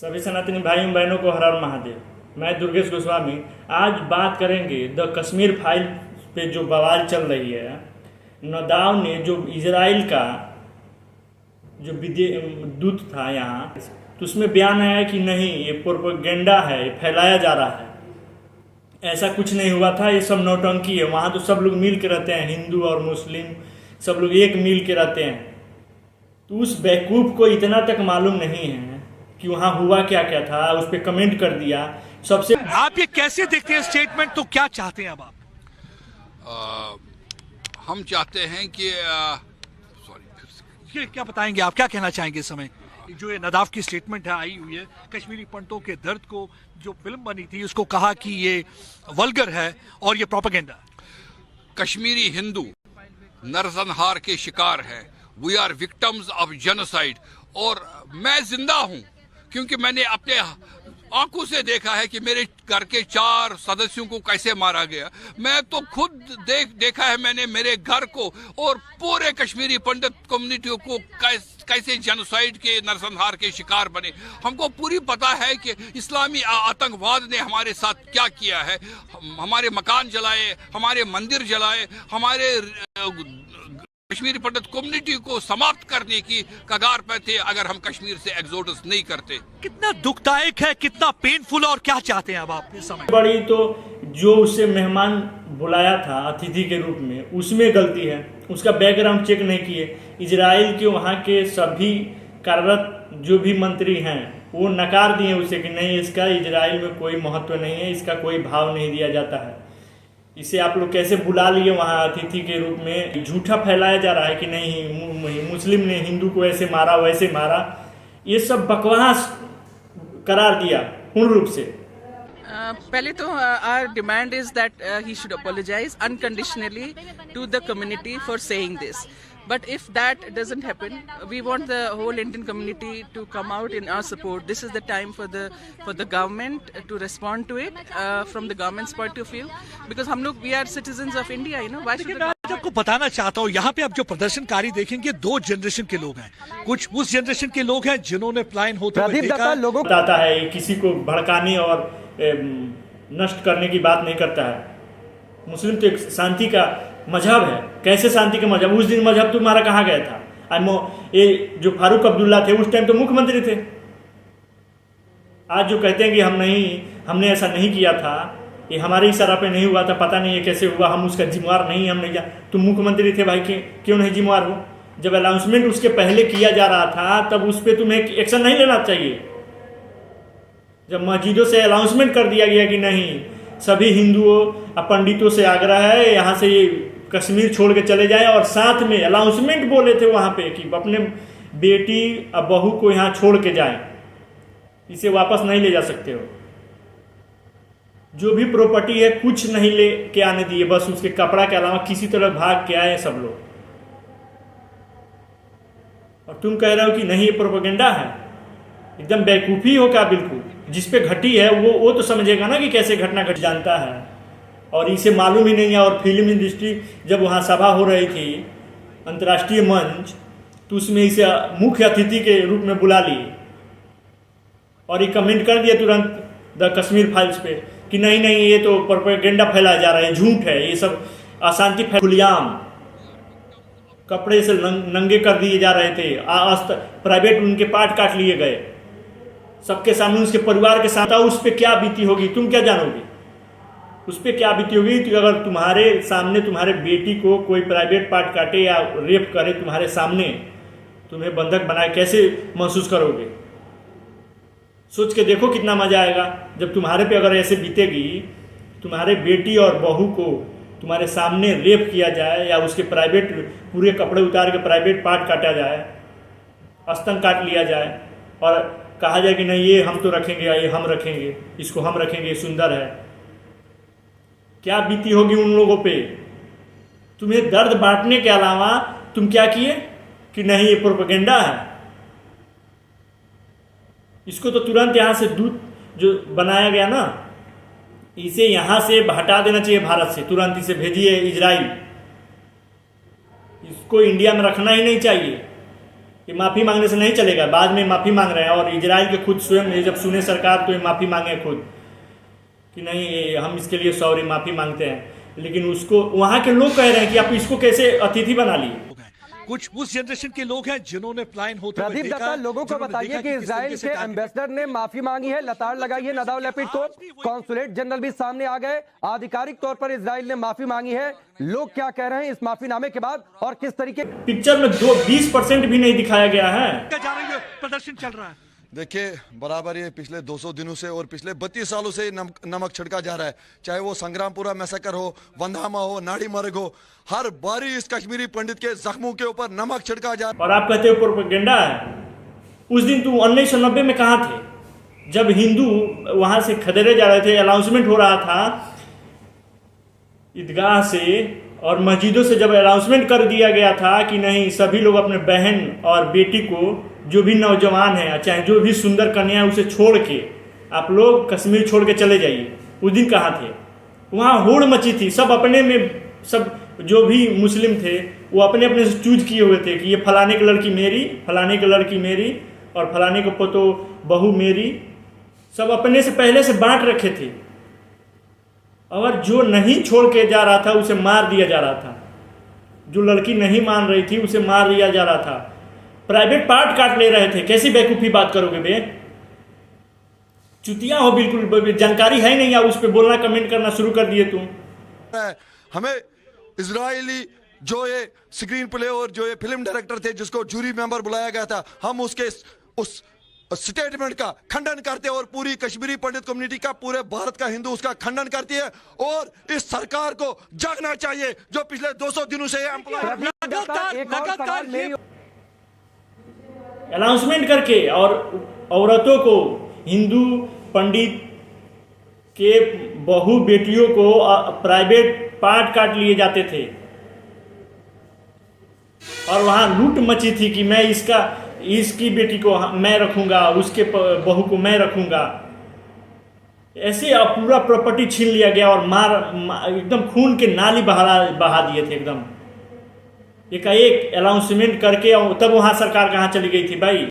सभी सनातनी भाइयों बहनों को हर हर महादेव। मैं दुर्गेश गोस्वामी। आज बात करेंगे द कश्मीर फाइल पे जो बवाल चल रही है। नदाव ने जो इजराइल का जो दूत था यहाँ, तो उसमें बयान आया कि नहीं, ये प्रोपेगेंडा है, ये फैलाया जा रहा है, ऐसा कुछ नहीं हुआ था, ये सब नौटंकी है। वहाँ तो सब लोग मिल के रहते हैं, हिंदू और मुस्लिम सब लोग एक मिल के रहते हैं। तो उस बेवकूफ़ को इतना तक मालूम नहीं है कि वहाँ हुआ क्या क्या था, उस पर कमेंट कर दिया। सबसे आप ये कैसे देखते हैं स्टेटमेंट, तो क्या चाहते हैं अब आप? हम चाहते हैं कि क्या बताएंगे आप, क्या कहना चाहेंगे इस समय? जो ये नदाफ की स्टेटमेंट है आई हुई है, कश्मीरी पंडितों के दर्द को, जो फिल्म बनी थी उसको कहा कि ये वल्गर है और ये प्रोपेगेंडा। कश्मीरी हिंदू नरसंहार के शिकार हैं। We are victims of genocide. और मैं जिंदा हूं क्योंकि मैंने अपने आंखों से देखा है कि मेरे घर के 4 सदस्यों को कैसे मारा गया। मैं तो खुद देखा है मैंने मेरे घर को और पूरे कश्मीरी पंडित कम्युनिटियों को कैसे जेनोसाइड के नरसंहार के शिकार बने। हमको पूरी पता है कि इस्लामी आतंकवाद ने हमारे साथ क्या किया है। हमारे मकान जलाए, हमारे मंदिर जलाए, हमारे कश्मीरी पंडित कम्युनिटी को समाप्त करने की कगार पर थे अगर हम कश्मीर से एक्सोडस नहीं करते। कितना दुखदायक है, कितना पेनफुल, और क्या चाहते हैं अब आप इस समय? बड़ी तो जो उसे मेहमान बुलाया था अतिथि के रूप में, उसमें गलती है। उसका बैकग्राउंड चेक नहीं किए। इजराइल के वहाँ के सभी कार्यरत जो भी मंत्री हैं वो नकार दिए उसे कि नहीं, इसका इजराइल में कोई महत्व नहीं है, इसका कोई भाव नहीं दिया जाता है। इसे आप लोग कैसे बुला लिए वहाँ अतिथि के रूप में? झूठा फैलाया जा रहा है कि नहीं, मुस्लिम ने हिंदू को ऐसे मारा वैसे मारा। ये सब बकवास करार दिया पूर्ण रूप से। पहले तो our demand is that he should apologize unconditionally to the community for saying this. But if that doesn't happen, we want the whole Indian community to come out in our support. This is the time for the government to respond to it from the government's point of view, because हम लोग we are citizens of India, you know. Why should मैं आज आपको बताना चाहता हूँ, यहाँ पे आप जो प्रदर्शनकारी देखेंगे 2 जनरेशन के लोग हैं। कुछ उस जनरेशन के लोग हैं जिन्होंने प्लान होते हुए देखा। लोगों बताता है, किसी को भड़काने और नष्ट करने की बात नहीं करता है। मुस्लिम तो एक शांति का मजहब है। कैसे शांति का मजहब? उस दिन मजहब तुम्हारा कहाँ गया था? ये जो फारूक अब्दुल्ला थे उस टाइम तो मुख्यमंत्री थे। आज जो कहते हैं कि हमने ऐसा नहीं किया था, ये हमारे इशारा पे नहीं हुआ था, पता नहीं है कैसे हुआ, हम उसका जिम्मेवार नहीं, हम नहीं। तुम मुख्यमंत्री थे भाई, क्यों नहीं जिम्मेवार हो? जब अनाउंसमेंट उसके पहले किया जा रहा था तब उस पर तुम्हें एक्शन नहीं लेना चाहिए। जब मस्जिदों से अनाउंसमेंट कर दिया गया कि नहीं, सभी हिंदुओं पंडितों से आग्रह है यहाँ से ये कश्मीर छोड़ के चले जाएं, और साथ में अनाउंसमेंट बोले थे वहाँ पे कि अपने बेटी और बहू को यहाँ छोड़ के जाएं, इसे वापस नहीं ले जा सकते हो। जो भी प्रॉपर्टी है कुछ नहीं ले के आने दिए, बस उसके कपड़ा के अलावा किसी तरह भाग के आए सब लोग। और तुम कह रहे हो कि नहीं ये प्रोपेगेंडा है। एकदम बेवकूफ़ी हो क्या? बिल्कुल। जिस पे घटी है वो तो समझेगा ना कि कैसे घटना घट जानता है, और इसे मालूम ही नहीं है। और फिल्म इंडस्ट्री जब वहाँ सभा हो रही थी अंतर्राष्ट्रीय मंच, तो उसमें इसे मुख्य अतिथि के रूप में बुला लिए और ये कमेंट कर दिया तुरंत द कश्मीर फाइल्स पे कि नहीं, ये तो प्रोपेगेंडा फैलाया जा रहा है, झूठ है, ये सब अशांति खुलेआम कपड़े से नंगे कर दिए जा रहे थे। प्राइवेट उनके पार्ट काट लिए गए सबके सामने, उसके परिवार के साथ। उस पर क्या बीती होगी तुम क्या जानोगे? उस पर क्या बीती होगी? तो अगर तुम्हारे सामने तुम्हारे बेटी को कोई प्राइवेट पार्ट काटे या रेप करे तुम्हारे सामने, तुम्हें बंधक बनाए, कैसे महसूस करोगे? सोच के देखो कितना मजा आएगा जब तुम्हारे पे अगर ऐसे बीतेगी। तुम्हारे बेटी और बहू को तुम्हारे सामने रेप किया जाए या उसके प्राइवेट पूरे कपड़े उतार के प्राइवेट पार्ट काटा जाए, स्तन काट लिया जाए और कहा जाए कि नहीं, ये हम तो रखेंगे, ये हम रखेंगे, इसको हम रखेंगे, ये सुंदर है। क्या बीती होगी उन लोगों पे? तुम्हें दर्द बांटने के अलावा तुम क्या किए कि नहीं ये प्रोपेगेंडा है। इसको तो तुरंत यहाँ से दूत जो बनाया गया ना, इसे यहाँ से हटा देना चाहिए भारत से, तुरंत इसे भेजिए इजराइल। इसको इंडिया में रखना ही नहीं चाहिए। कि माफ़ी मांगने से नहीं चलेगा, बाद में माफ़ी मांग रहे हैं। और इजराइल के खुद स्वयं जब सुने सरकार तो ये माफ़ी मांगे खुद कि नहीं हम इसके लिए सॉरी माफ़ी मांगते हैं, लेकिन उसको वहाँ के लोग कह रहे हैं कि आप इसको कैसे अतिथि बना लिए। कुछ उस जनरेशन के लोग हैं जिन्होंने प्लान होते हुए प्रदीप देखा दत्ता, है, लोगों को जिन्होंने बताइए देखा कि किस इजराइल तरीके से के कार्य- एम्बेसडर ने माफी मांगी है, लताड़ लगाई है नदाव लैपिड को, कॉन्सुलेट जनरल भी सामने आ गए, आधिकारिक तौर पर इजराइल ने माफी मांगी है। लोग क्या कह रहे हैं इस माफीनामे के बाद और किस तरीके पिक्चर में 20% भी नहीं दिखाया गया है। जा रही है, प्रदर्शन चल रहा है। देखिए बराबर ये पिछले 200 दिनों से और पिछले 32 सालों से नमक छिड़का जा रहा है, चाहे वो संग्रामपुरा मैसेकर हो, वंधामा हो, नाड़ी मर्ग हो, हर बारी इस कश्मीरी पंडित के जख्मों के ऊपर नमक छिड़का जा रहा और आप कहते हो प्रोपेगेंडा है। उस दिन तुम 1990 में कहाँ थे जब हिंदू वहां से खदेड़े जा रहे थे, अनाउंसमेंट हो रहा था ईदगाह से और मस्जिदों से, जब अनाउंसमेंट कर दिया गया था कि नहीं सभी लोग अपने बहन और बेटी को, जो भी नौजवान है चाहे जो भी सुंदर कन्या है उसे छोड़ के आप लोग कश्मीर छोड़ के चले जाइए, उस दिन कहाँ थे? वहाँ होड़ मची थी, सब अपने में, सब जो भी मुस्लिम थे वो अपने अपने से चूज किए हुए थे कि ये फलाने की लड़की मेरी, फलाने की लड़की मेरी और फलाने को पतो बहू मेरी, सब अपने से पहले से बांट रखे थे। और जो नहीं छोड़ के जा रहा था उसे मार दिया जा रहा था, जो लड़की नहीं मान रही थी उसे मार दिया जा रहा था, प्राइवेट पार्ट काट ले रहे थे। कैसी बेवकूफ़ी बात करोगे बे, चुतिया हो बिल्कुल, जानकारी है नहीं, या उस पर बोलना कमेंट करना शुरू कर दिए तुम। है। हमें इजरायली जो ये स्क्रीन प्ले और जो ये फिल्म डायरेक्टर थे जिसको जूरी मेंबर बुलाया गया था, हम उसके उस स्टेटमेंट का खंडन करते हैं और पूरी कश्मीरी पंडित कम्युनिटी का, पूरे भारत का हिंदू उसका खंडन करती है। और इस सरकार को जागना चाहिए जो पिछले 200 दिनों से प्रदीप दत्ता, एक और सवाल मेरी अनाउंसमेंट करके और औरतों को, हिंदू पंडित के बहू बेटियों को प्राइवेट पार्ट काट लिए जाते थे और वहाँ लूट मची थी कि मैं इसकी बेटी को मैं रखूंगा, उसके बहू को मैं रखूंगा। ऐसे पूरा प्रॉपर्टी छीन लिया गया और एकदम खून के नाली बहा दिए थे एकदम। एक अनाउंसमेंट करके, तब वहाँ सरकार कहाँ चली गई थी भाई?